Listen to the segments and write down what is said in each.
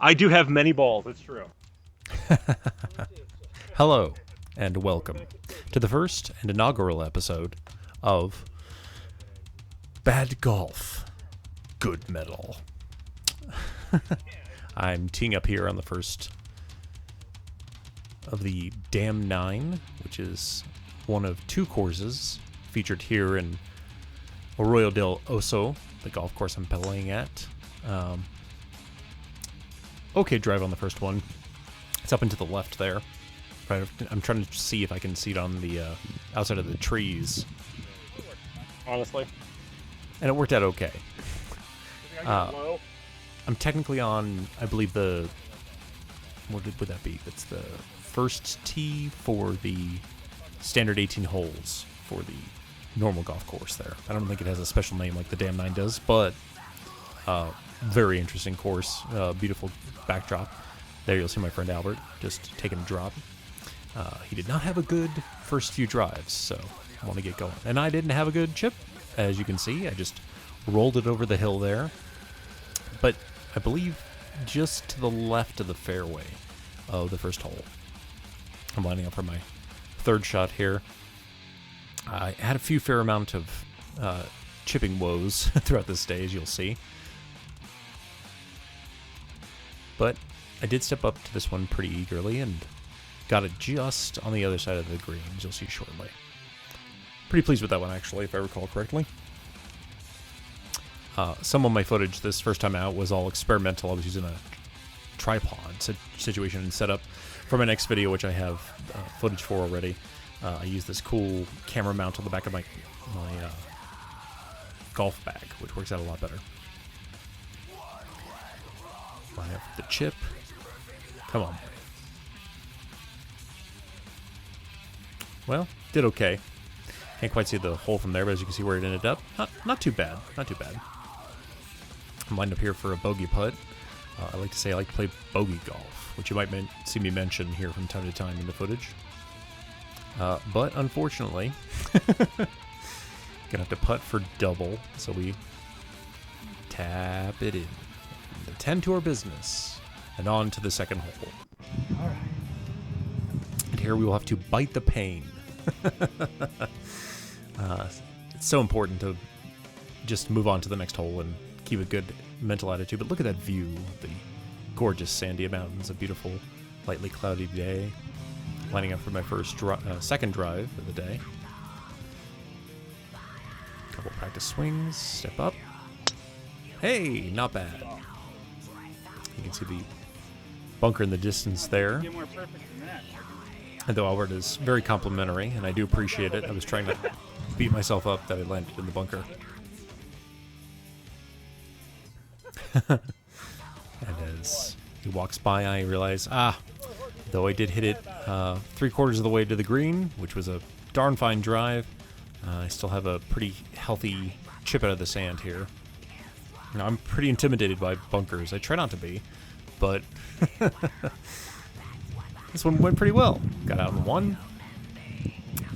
I do have many balls, it's true. Hello, and welcome to the first and inaugural episode of Bad Golf, Good Metal. I'm teeing up here on the first of the Dam 9, which is one of two courses featured here in Arroyo del Oso, the golf course I'm playing at. Okay drive on the first one. It's up and to the left there. Right, I'm trying to see if I can see it on the outside of the trees. Honestly. And it worked out okay. I'm technically on, I believe, the... What would that be? It's the first tee for the standard 18 holes for the normal golf course there. I don't think it has a special name like the Dam 9 does, but very interesting course. Beautiful backdrop. There you'll see my friend Albert just taking a drop. He did not have a good first few drives, so I want to get going. And I didn't have a good chip, as you can see. I just rolled it over the hill there. But I believe just to the left of the fairway of the first hole. I'm lining up for my third shot here. I had a fair amount of chipping woes throughout this day, as you'll see. But I did step up to this one pretty eagerly and got it just on the other side of the green, as you'll see shortly. Pretty pleased with that one, actually, if I recall correctly. Some of my footage this first time out was all experimental. I was using a tripod situation and setup for my next video, which I have footage for already. I used this cool camera mount on the back of my golf bag, which works out a lot better. Line up the chip. Come on. Well, did okay. Can't quite see the hole from there, but as you can see where it ended up, not too bad. Not too bad. I'm lined up here for a bogey putt. I like to say I like to play bogey golf, which you might see me mention here from time to time in the footage. But unfortunately, gonna have to putt for double, so we tap it in. Attend to our business, and on to the second hole. All right. And here we will have to bite the pain. It's so important to just move on to the next hole and keep a good mental attitude. But look at that view, the gorgeous Sandia Mountains, a beautiful, lightly cloudy day. Lining up for my second drive of the day. Couple practice swings, step up. Hey, not bad. You can see the bunker in the distance there. And though Albert is very complimentary, and I do appreciate it, I was trying to beat myself up that I landed in the bunker. And as he walks by, I realize, though I did hit it 3/4 of the way to the green, which was a darn fine drive, I still have a pretty healthy chip out of the sand here. Now, I'm pretty intimidated by bunkers. I try not to be, but this one went pretty well. Got out in one,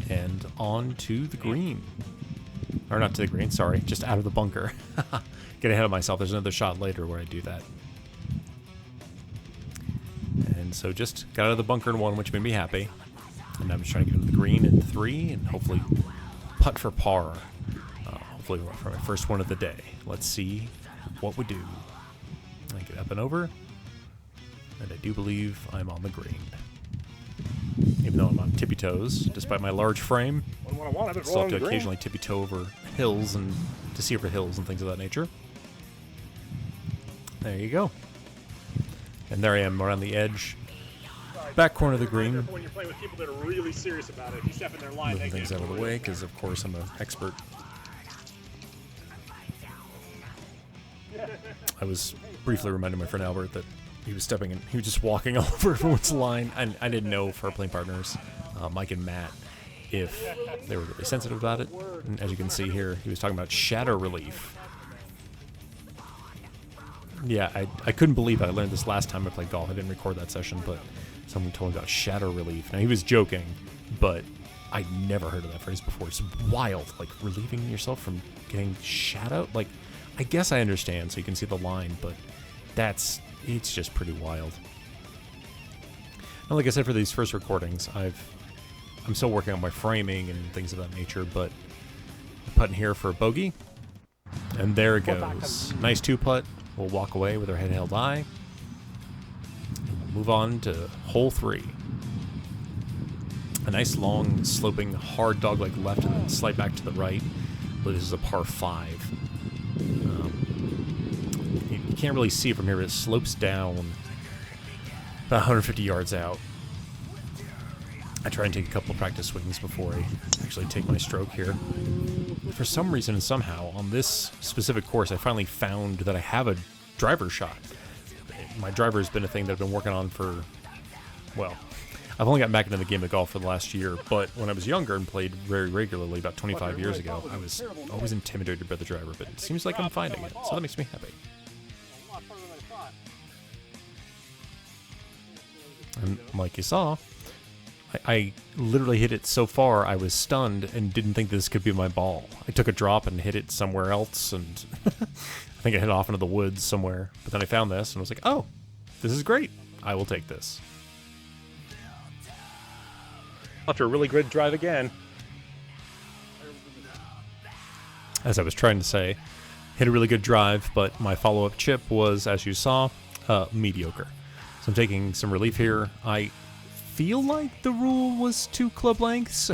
and on to the green. Or not to the green, sorry, just out of the bunker. Get ahead of myself. There's another shot later where I do that. And so just got out of the bunker in one, which made me happy. And I'm just trying to get to the green in 3 and hopefully putt for par. Hopefully for my first one of the day. Let's see what we do. I get up and over, and I do believe I'm on the green. Even though I'm on tippy toes, despite my large frame, I still have to occasionally tippy toe over hills and to see over hills and things of that nature. There you go. And there I am around the edge, back corner of the green. When you're playing with people that are really serious about it, if you step in their line, moving things out of the way because, of course, I'm an expert. I was briefly reminding my friend Albert that he was stepping in. He was just walking all over everyone's line. And I didn't know for our playing partners, Mike and Matt, if they were really sensitive about it. And as you can see here, he was talking about shadow relief. Yeah, I couldn't believe it. I learned this last time I played golf. I didn't record that session, but someone told me about shadow relief. Now, he was joking, but I'd never heard of that phrase before. It's wild, like relieving yourself from getting shadowed. Like, I guess I understand, so you can see the line, but it's just pretty wild. And like I said, for these first recordings, I'm still working on my framing and things of that nature, but putting here for a bogey, and there it goes. Nice 2-putt. We'll walk away with our head held high. We'll move on to hole 3. A nice long, sloping, hard dog-leg left and then slight back to the right. But this is a par 5. You can't really see it from here, but it slopes down about 150 yards out. I try and take a couple of practice swings before I actually take my stroke here. For some reason and somehow, on this specific course, I finally found that I have a driver shot. My driver has been a thing that I've been working on for, well, I've only gotten back into the game of golf for the last year, but when I was younger and played very regularly about 25 years ago, I was always intimidated by the driver, but it seems like I'm finding it, so that makes me happy. And like you saw, I literally hit it so far I was stunned and didn't think this could be my ball. I took a drop and hit it somewhere else, and I think I hit off into the woods somewhere. But then I found this and was like, oh, this is great. I will take this. After a really good drive again. As I was trying to say, hit a really good drive, but my follow-up chip was, as you saw, mediocre. So I'm taking some relief here. I feel like the rule was 2 club lengths.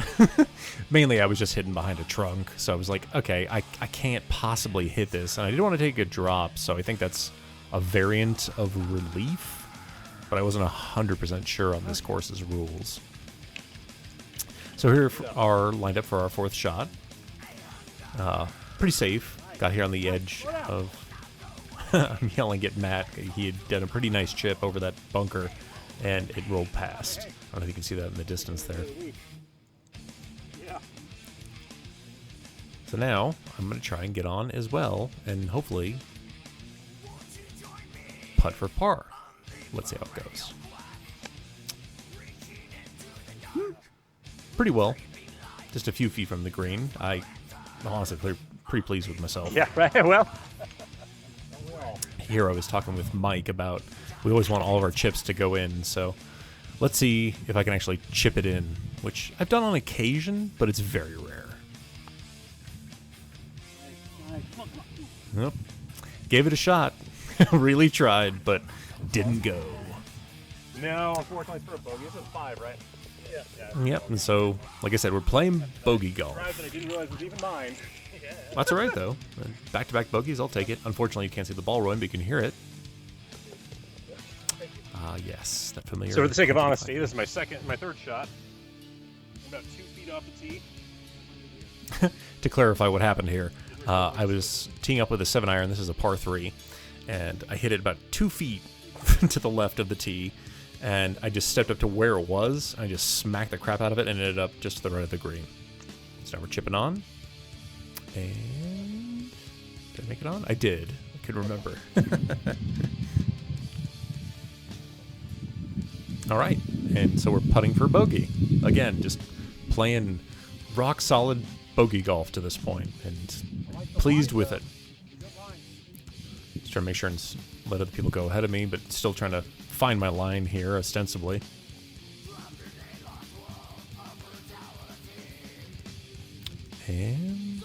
Mainly I was just hidden behind a trunk, so I was like, okay, I can't possibly hit this, and I didn't want to take a drop, so I think that's a variant of relief, but I wasn't 100% sure on this course's rules. So here are lined up for our 4th shot. Pretty safe. Got here on the edge of... I'm yelling at Matt. He had done a pretty nice chip over that bunker, and it rolled past. I don't know if you can see that in the distance there. So now, I'm going to try and get on as well, and hopefully putt for par. Let's see how it goes. Pretty well. Just a few feet from the green. I'm honestly pretty pleased with myself. Yeah, right. Well. Here I was talking with Mike about we always want all of our chips to go in, so let's see if I can actually chip it in, which I've done on occasion, but it's very rare. Nope. Gave it a shot. Really tried, but didn't go. No, unfortunately for a bogey. This is 5, right? Yeah. Yep, and so, like I said, we're playing bogey golf. I didn't realize it was even mine. That's all right, though. Back-to-back bogeys, I'll take it. Unfortunately, you can't see the ball rolling, but you can hear it. Yes, that familiar. So for the sake of honesty, this is my 3rd shot. About 2 feet off the tee. To clarify what happened here, I was teeing up with a 7-iron. This is a par 3, and I hit it about 2 feet to the left of the tee, and I just stepped up to where it was. I just smacked the crap out of it and ended up just to the right of the green. So now we're chipping on. And did I make it on? I did. I could remember. All right, and so we're putting for bogey. Again, just playing rock solid bogey golf to this point, and pleased with it. Just trying to make sure and let other people go ahead of me, but still trying to find my line here, ostensibly. And...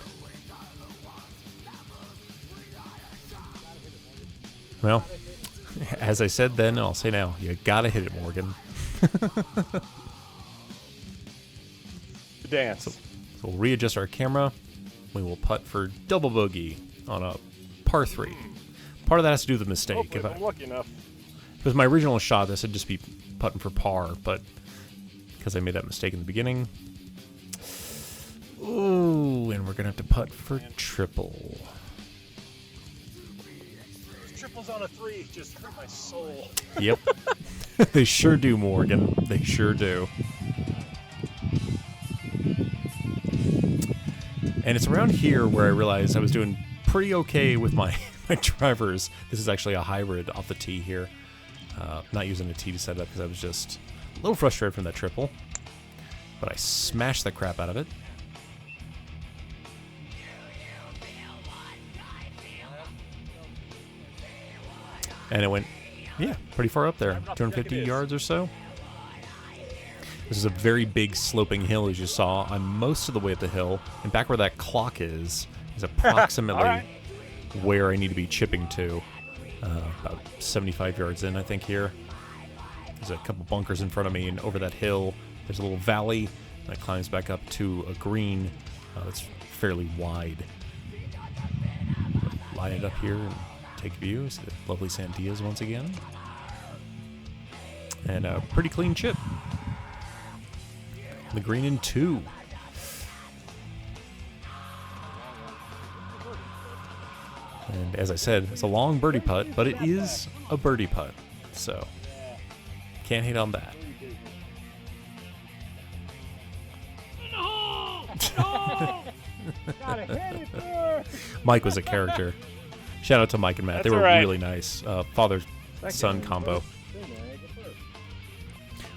well, as I said then, I'll say now, you gotta hit it, Morgan. The dance. So we'll readjust our camera. We will putt for double bogey on a par 3. Part of that has to do with the mistake. If I'm lucky enough. If it was my original shot, this would just be putting for par, but because I made that mistake in the beginning. Ooh, and we're gonna have to putt for triple. Triples on a 3 just hurt my soul. Yep. They sure do, Morgan. They sure do. And it's around here where I realized I was doing pretty okay with my drivers. This is actually a hybrid off the tee here. Not using a tee to set it up because I was just a little frustrated from that triple. But I smashed the crap out of it. And it went, yeah, pretty far up there, I'm not 250 thinking it is. yards or so. This is a very big sloping hill, as you saw. I'm most of the way up the hill, and back where that clock is approximately All right. where I need to be chipping to. About 75 yards in, I think, here. There's a couple bunkers in front of me, and over that hill, there's a little valley that climbs back up to a green that's fairly wide. Line it up here and take views. The lovely Sandias once again. And a pretty clean chip. The green in 2. And as I said, it's a long birdie putt, but it is a birdie putt. So, can't hate on that. Mike was a character. Shout out to Mike and Matt. They That's were all right. really nice. Father-son combo.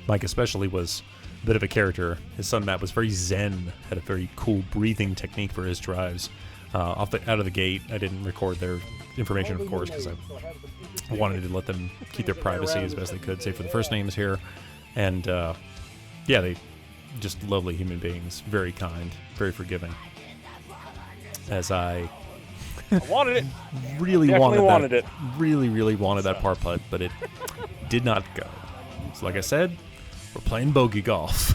Mike especially was a bit of a character. His son Matt was very zen, had a very cool breathing technique for his drives. Out of the gate, I didn't record their information, of course, because I wanted to let them keep their privacy as best they could, save for the first names here. And yeah, they just lovely human beings, very kind, very forgiving. As I wanted it. really Definitely wanted that, it. really wanted that par putt, but it did not go. So like I said, we're playing bogey golf.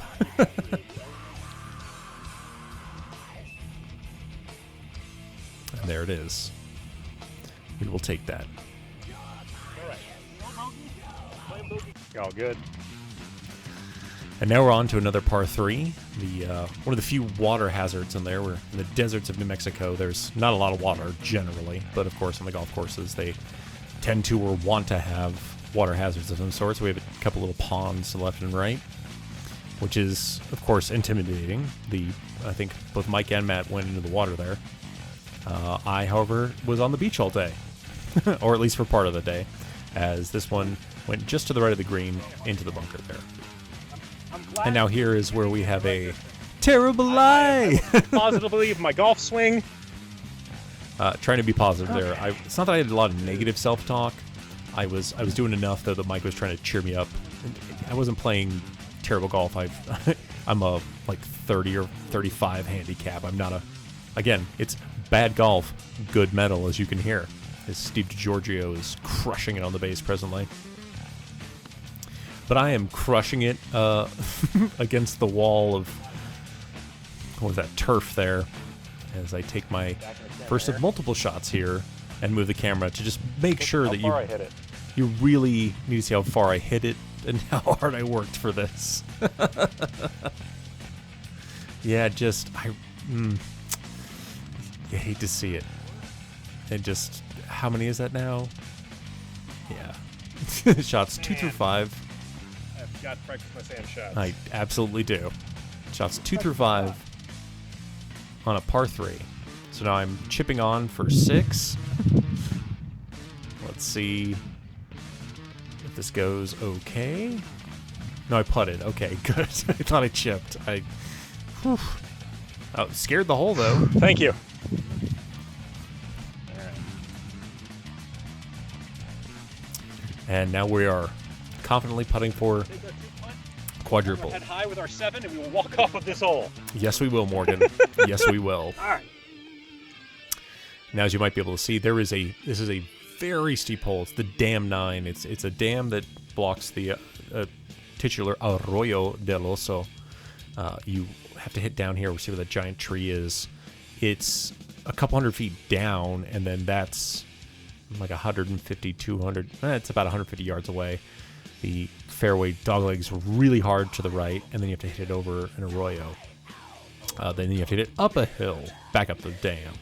And there it is. We will take that. All good. And now we're on to another par 3. The one of the few water hazards in there. We're in the deserts of New Mexico. There's not a lot of water generally, but of course on the golf courses they tend to or want to have water hazards of some sort. So we have a couple little ponds to the left and right, which is of course intimidating. I think both Mike and Matt went into the water there. I, however, was on the beach all day, or at least for part of the day, as this one went just to the right of the green into the bunker there. And now here is where we have a terrible lie. Positive believe my golf swing. Trying to be positive there. It's not that I had a lot of negative self-talk. I was doing enough though that Mike was trying to cheer me up. I wasn't playing terrible golf. I'm a like 30 or 35 handicap. I'm not a. Again, it's bad golf, good metal, as you can hear. As Steve DiGiorgio is crushing it on the bass presently. But I am crushing it against the wall of, what was that, turf there, as I take my first of multiple shots here and move the camera to just make sure that How far I hit it. you really need to see how far I hit it and how hard I worked for this. Yeah, you hate to see it. And just, how many is that now? Yeah. Shots 2 through 5. I've got to practice my sand shots. I absolutely do. Shots 2 through 5 on a par 3. So now I'm chipping on for 6. Let's see if this goes okay. No, I putted. Okay, good. I thought I chipped. Whew. Oh, scared the hole though. Thank you. And now we are confidently putting for quadruple. Head high with our 7, and we will walk off of this hole. Yes, we will, Morgan. Yes, we will. All right. Now, as you might be able to see, this is a very steep hole. It's the Dam 9. It's a dam that blocks the titular Arroyo del Oso. You have to hit down here. We see where that giant tree is. It's a couple hundred feet down, and then that's like 150, 200. It's about 150 yards away. The fairway doglegs really hard to the right, and then you have to hit it over an arroyo. Then you have to hit it up a hill, back up the dam.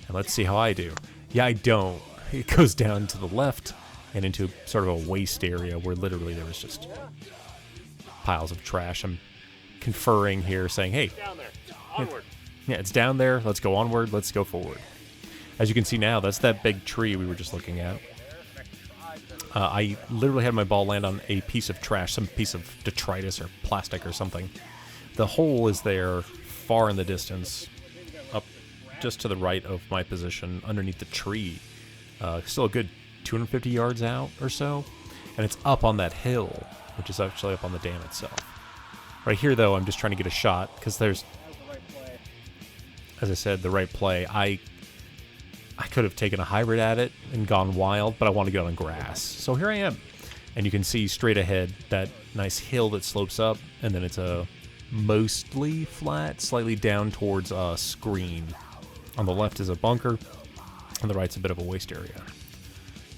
And let's see how I do. Yeah, I don't. It goes down to the left and into sort of a waste area where literally there was just piles of trash. I'm conferring here, saying, hey, Down there. Onward. yeah, it's down there. Let's go onward. Let's go forward. As you can see now, that's that big tree we were just looking at. I literally had my ball land on a piece of trash, some piece of detritus or plastic or something. The hole is there far in the distance, up just to the right of my position, underneath the tree. Still a good 250 yards out or so, and it's up on that hill, which is actually up on the dam itself. Right here, though, I'm just trying to get a shot because there's, as I said, the right play. I could have taken a hybrid at it and gone wild, but I want to get on grass. So here I am, and you can see straight ahead that nice hill that slopes up, and then it's a mostly flat, slightly down towards a screen. On the left is a bunker, on the right's a bit of a waste area.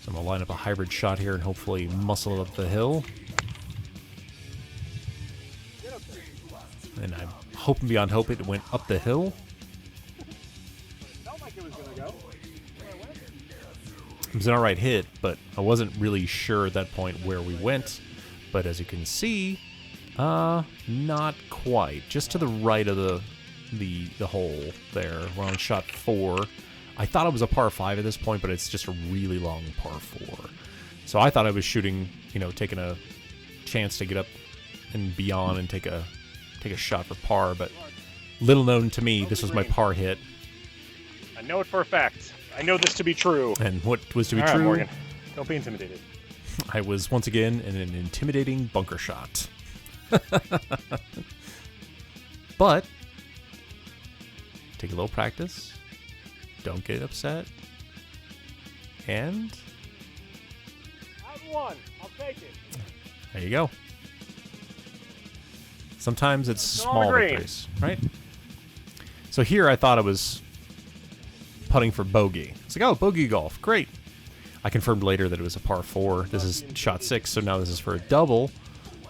So I'm going to line up a hybrid shot here and hopefully muscle up the hill. And I'm hoping beyond hope it went up the hill. Felt like it was gonna go. It was an alright hit, but I wasn't really sure at that point where we went. But as you can see, not quite. Just to the right of the hole there. We're on shot 4. I thought it was a par 5 at this point, but it's just a really long par 4. So I thought I was shooting, taking a chance to get up and beyond and take a shot for par, but little known to me, this was my par hit. I know it for a fact. I know this to be true. And what was to be All right, true? Morgan. Don't be intimidated. I was once again in an intimidating bunker shot. But take a little practice. Don't get upset. And I've won. I'll take it. there you go. Sometimes it's It's all small green. victories, right? So here I thought I was putting for bogey. It's like, oh, bogey golf, great. I confirmed later that it was a par 4. This is shot 6, so now this is for a double.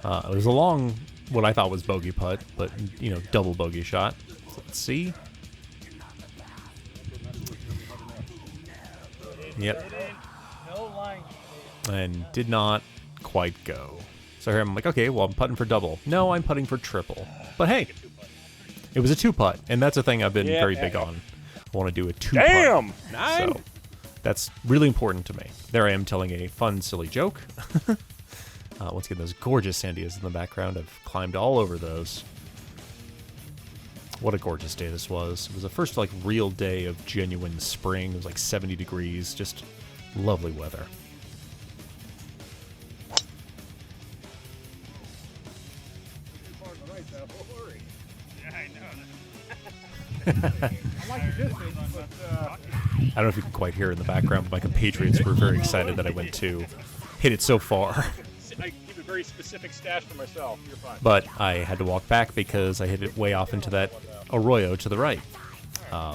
It was a long, what I thought was bogey putt, but, double bogey shot. So let's see. Yep. And did not quite go. So here I'm like, okay, well, I'm putting for double. No, I'm putting for triple. But hey, it was a 2-putt, and that's a thing I've been very big on. I want to do a 2-putt. Damn! 9? So that's really important to me. There I am telling a fun, silly joke. Once again, those gorgeous Sandias in the background. I've climbed all over those. What a gorgeous day this was. It was the first, real day of genuine spring. It was 70 degrees. Just lovely weather. I don't know if you can quite hear it in the background, but my compatriots were very excited that I went to hit it so far. I keep a very specific stash for myself. You're fine. But I had to walk back because I hit it way off into that arroyo to the right.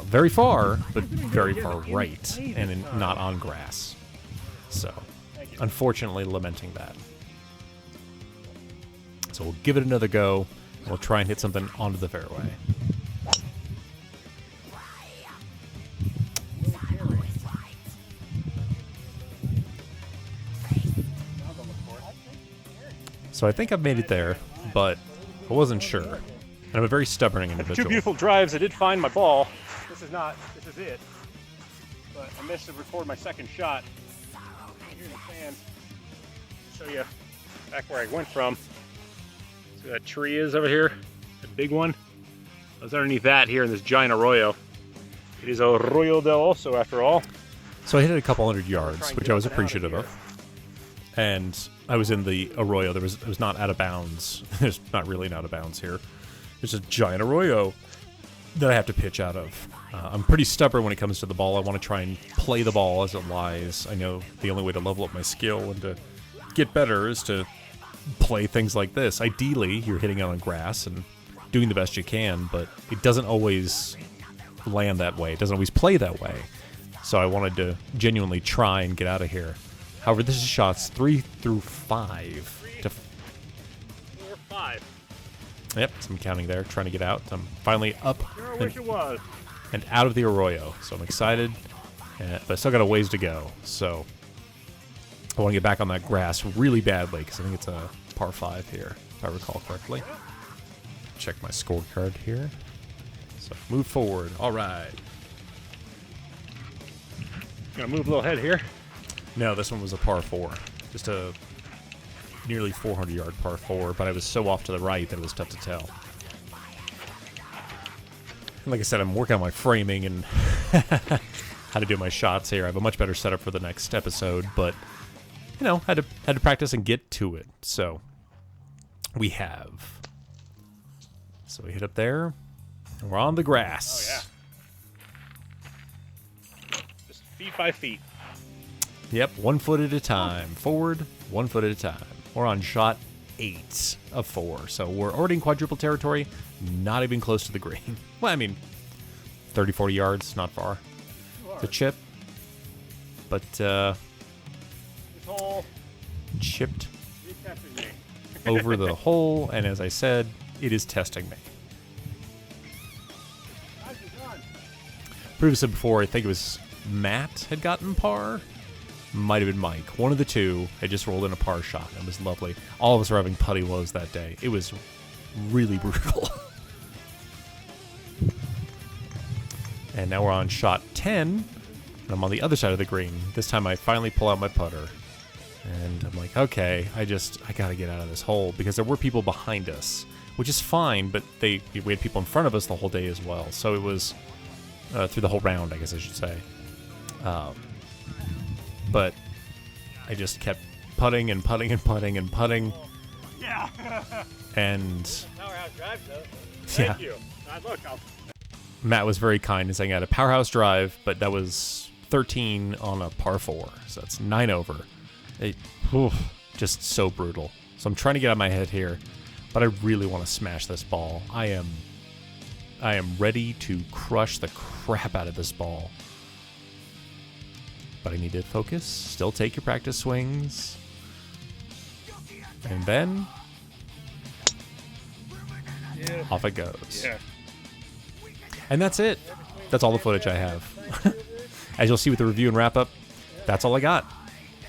Very far, but very far right, and not on grass. So, unfortunately, lamenting that. So we'll give it another go. We'll try and hit something onto the fairway. So I think I've made it there, but I wasn't sure. And I'm a very stubborn After individual. 2 beautiful drives, I did find my ball. This is it. But I missed to record my second shot. Here in the sand. Show you back where I went from. See where that tree is over here? The big one? I was underneath that here in this giant arroyo. It is Arroyo del Oso after all. So I hit it a couple hundred yards, which I was appreciative of. And I was in the arroyo. It was not out of bounds. There's not really an out of bounds here. There's a giant arroyo that I have to pitch out of. I'm pretty stubborn when it comes to the ball. I want to try and play the ball as it lies. I know the only way to level up my skill and to get better is to play things like this. Ideally, you're hitting it on grass and doing the best you can, but it doesn't always land that way. It doesn't always play that way. So I wanted to genuinely try and get out of here. However, this is shots 3 through 5. 4, 5. Yep, so I'm counting there, trying to get out. I'm finally up Sure wish it was. and out of the arroyo. So I'm excited, but I still got a ways to go. So I want to get back on that grass really badly because I think it's a par 5 here, if I recall correctly. Check my scorecard here. So move forward. All right. Gonna move a little head here. No, this one was a par 4. Just a nearly 400-yard par 4, but I was so off to the right that it was tough to tell. And like I said, I'm working on my framing, and how to do my shots here. I have a much better setup for the next episode, but you know, had to practice and get to it. So we hit up there, and we're on the grass. Oh yeah. Just feet by feet. Yep, 1 foot at a time. Forward, 1 foot at a time. We're on shot 8 of 4, so we're already in quadruple territory. Not even close to the green. Well, I mean, 30, 40 yards, not far. The chip, but This hole chipped is testing me. over the hole, and as I said, it is testing me. Nicely done. Previously before, I think it was Matt had gotten par. Might have been Mike. One of the two had just rolled in a par shot. It was lovely. All of us were having putty woes that day. It was really brutal. And now we're on shot 10, and I'm on the other side of the green. This time I finally pull out my putter. And I'm like, okay, I gotta get out of this hole, because there were people behind us, which is fine, but we had people in front of us the whole day as well. So it was through the whole round, I guess I should say. But I just kept putting and putting and putting and putting. Yeah. And Powerhouse drive, though. yeah, Thank you. Look, Matt was very kind in saying I had a powerhouse drive, but that was 13 on a par 4, so that's 9 over. Just so brutal. So I'm trying to get out of my head here, but I really want to smash this ball. I am ready to crush the crap out of this ball. But I need to focus, still take your practice swings, and then off it goes. yeah. And that's it. That's all the footage I have. As you'll see with the review and wrap up, that's all I got.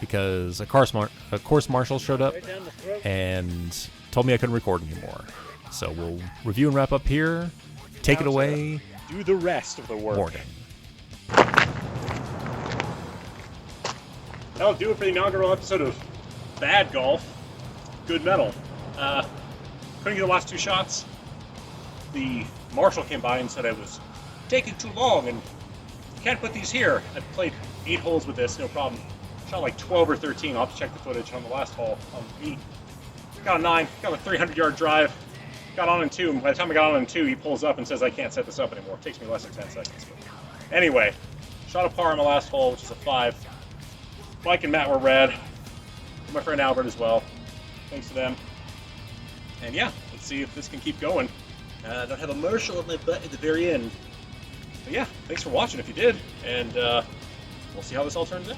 Because a course marshal showed up and told me I couldn't record anymore. So we'll review and wrap up here. Take it away, Do the rest of the work. Morgan. That'll do it for the inaugural episode of Bad Golf. Good metal. Couldn't get the last 2 shots. The marshal came by and said I was taking too long and can't put these here. I played 8 holes with this, no problem. Shot like 12 or 13. I'll have to check the footage on the last hole. Got a 9, got a 300-yard drive. Got on in 2, and by the time I got on in 2, he pulls up and says I can't set this up anymore. It takes me less than 10 seconds. But anyway, shot a par on my last hole, which is a 5. Mike and Matt were rad. My friend Albert as well. Thanks to them. And yeah, let's see if this can keep going. I don't have a marshal on my butt at the very end. But yeah, thanks for watching if you did. And we'll see how this all turns out.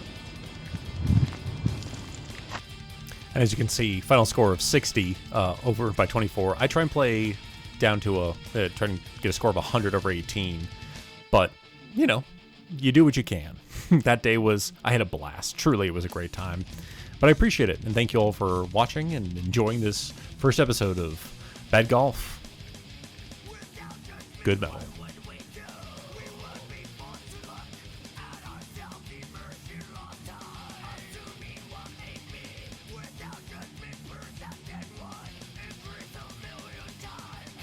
And as you can see, final score of 60 over by 24. I try and play down to try and get a score of 100 over 18. But, you know, you do what you can. That day I had a blast. Truly, it was a great time. But I appreciate it. And thank you all for watching and enjoying this first episode of Bad Golf. Good metal.